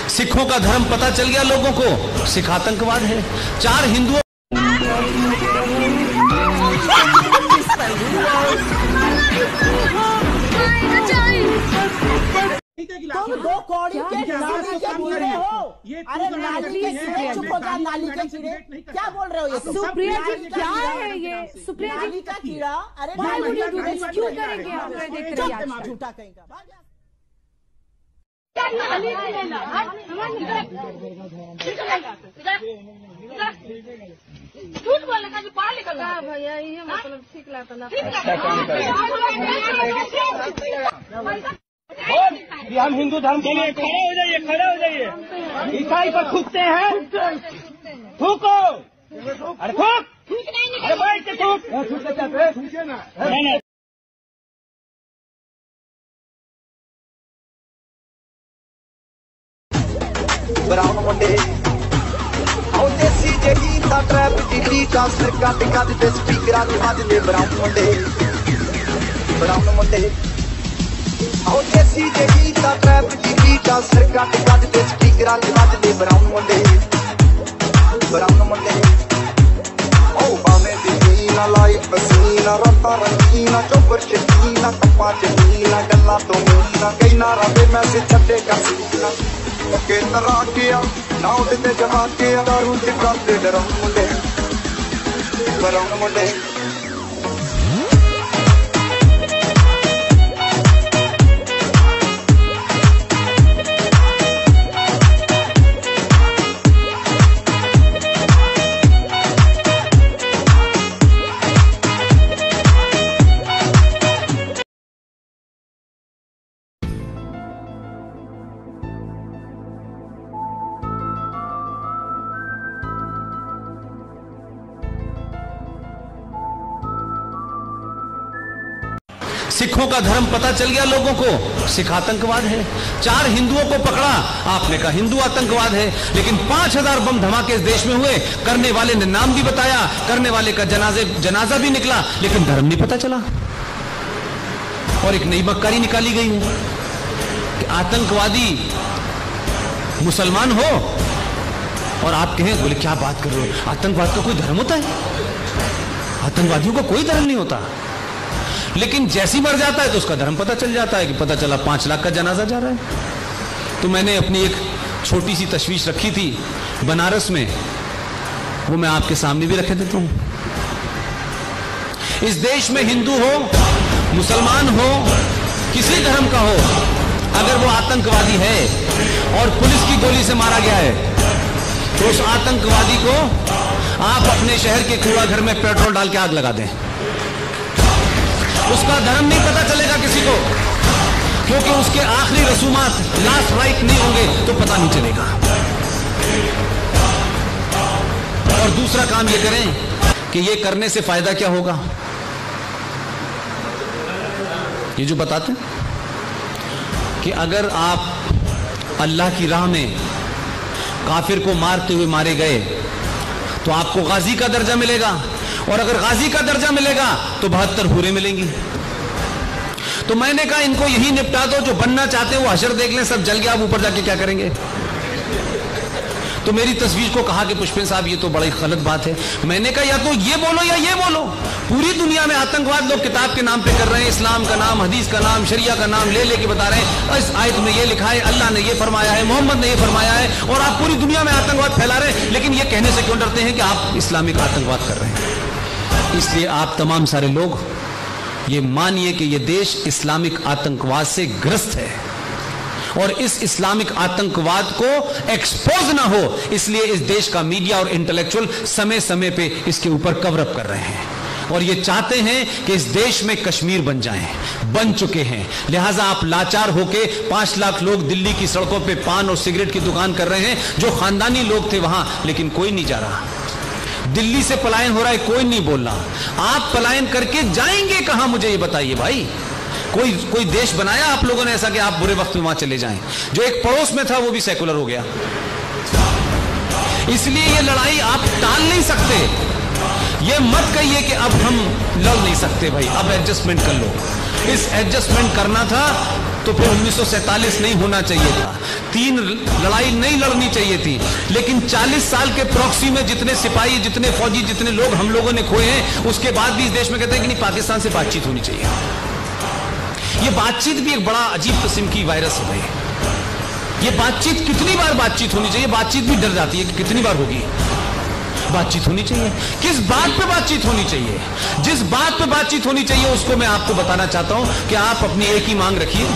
सिखों का धर्म पता चल गया लोगों को, सिख आतंकवाद है। 4 हिंदुओं तुम 2 कौड़ी के नाली के कीड़े हो। अरे नाली के कीड़े, चुप हो जा। नाली के कीड़े क्या बोल रहे हो? ये सुप्रिया जी क्या है ये? सुप्रिया जी नाली का कीड़ा। अरे क्यों करेंगे आप? झूठा कहेंगे। झूठ बोलने का जो पढ़ा लिखा भैया ये मतलब ठीक लगता ना। हम हिंदू धर्म के लिए खड़े हो जाइए, खड़े हो जाइए। ईसाई पर थूकते हैं, थूको। अरे थूक, अरे बैठ के थूक, थूके ना। ब्राउन मुंडे आओ देसी जगी दा ट्रैप दी बीट आ सिर कट कट ते स्पीकरां ते वजदे ब्राउन मुंडे आओ देसी जगी दा ट्रैप दी बीट आ सिर कट कट ते स्पीकरां ते वजदे ब्राउन मुंडे ओ बामे दी नीना लाई पसीना रत्ता रंगीना चोपर शकीना कप्पा चनीना गल्ला तो मीना कई नारा दे मैसेज छड्डे कसीना के तरह किया ना उठते जमा किया दारू चिकाते डराउन मुंडे सिखों का धर्म पता चल गया लोगों को, सिख आतंकवाद है। 4 हिंदुओं को पकड़ा, आपने कहा हिंदू आतंकवाद है। लेकिन 5000 बम धमाके इस देश में हुए, करने वाले ने नाम भी बताया, करने वाले का जनाजा भी निकला, लेकिन धर्म नहीं पता चला। और एक नई बक्कारी निकाली गई है कि आतंकवादी मुसलमान हो और आप कहें, बोले क्या बात कर रहे हो, आतंकवाद का कोई धर्म होता है? आतंकवादियों का कोई धर्म नहीं होता। लेकिन जैसी मर जाता है तो उसका धर्म पता चल जाता है कि पता चला 5 लाख का जनाजा जा रहा है। तो मैंने अपनी एक छोटी सी तशवीश रखी थी बनारस में, वो मैं आपके सामने भी रख देता हूं। इस देश में हिंदू हो, मुसलमान हो, किसी धर्म का हो, अगर वो आतंकवादी है और पुलिस की गोली से मारा गया है तो उस आतंकवादी को आप अपने शहर के कूड़ा घर में पेट्रोल डाल के आग लगा दें, उसका धर्म नहीं पता चलेगा किसी को, क्योंकि उसके आखिरी रसूमात लास्ट राइट नहीं होंगे तो पता नहीं चलेगा। और दूसरा काम ये करें कि ये करने से फायदा क्या होगा, ये जो बताते हैं कि अगर आप अल्लाह की राह में काफिर को मारते हुए मारे गए तो आपको गाजी का दर्जा मिलेगा, और अगर गाजी का दर्जा मिलेगा तो 72 हूरें मिलेंगी। तो मैंने कहा इनको यही निपटा दो, जो बनना चाहते हैं वो हशर देख लें, सब जल गया, अब ऊपर जाके क्या करेंगे। तो मेरी तस्वीर को कहा कि पुष्पेंद्र साहब ये तो बड़ी गलत बात है। मैंने कहा या तो ये बोलो या ये बोलो। पूरी दुनिया में आतंकवाद लोग किताब के नाम पे कर रहे हैं, इस्लाम का नाम, हदीस का नाम, शरिया का नाम ले लेके बता रहे हैं, इस आयत में ये लिखा है, अल्लाह ने ये फरमाया है, मोहम्मद ने ये फरमाया है, और आप पूरी दुनिया में आतंकवाद फैला रहे हैं। लेकिन ये कहने से क्यों डरते हैं कि आप इस्लामिक आतंकवाद कर रहे हैं। इसलिए आप तमाम सारे लोग ये मानिए कि ये देश इस्लामिक आतंकवाद से ग्रस्त है, और इस इस्लामिक आतंकवाद को एक्सपोज ना हो इसलिए इस देश का मीडिया और इंटेलेक्चुअल समय समय पे इसके ऊपर कवर अप कर रहे हैं, और ये चाहते हैं कि इस देश में कश्मीर बन जाएं, बन चुके हैं। लिहाजा आप लाचार होके 5 लाख लोग दिल्ली की सड़कों पे पान और सिगरेट की दुकान कर रहे हैं, जो खानदानी लोग थे वहां, लेकिन कोई नहीं जा रहा। दिल्ली से पलायन हो रहा है, कोई नहीं बोल रहा। आप पलायन करके जाएंगे कहां, मुझे ये बताइए भाई। कोई देश बनाया आप लोगों ने ऐसा कि आप बुरे वक्त में वहां चले जाएं? जो एक पड़ोस में था वो भी सेकुलर हो गया। इसलिए ये लड़ाई आप टाल नहीं सकते। ये मत कहिए कि अब हम लड़ नहीं सकते भाई, अब एडजस्टमेंट कर लो। इस एडजस्टमेंट करना था तो फिर 1947 नहीं होना चाहिए था, 3 लड़ाई नहीं लड़नी चाहिए थी। लेकिन 40 साल के प्रॉक्सी में जितने सिपाही, जितने फौजी, जितने लोग हम लोगों ने खोए हैं, उसके बाद भी इस देश में कहते हैं कि नहीं, पाकिस्तान से बातचीत होनी चाहिए। ये बातचीत भी एक बड़ा अजीब किस्म की वायरस है भाई। ये बातचीत कितनी बार बातचीत होनी चाहिए? बातचीत भी डर जाती है कि कितनी बार होगी। बातचीत होनी चाहिए। किस बात पे बातचीत होनी चाहिए? जिस बात पे बातचीत होनी चाहिए उसको मैं आपको बताना चाहता हूं कि आप अपनी एक ही मांग रखिए,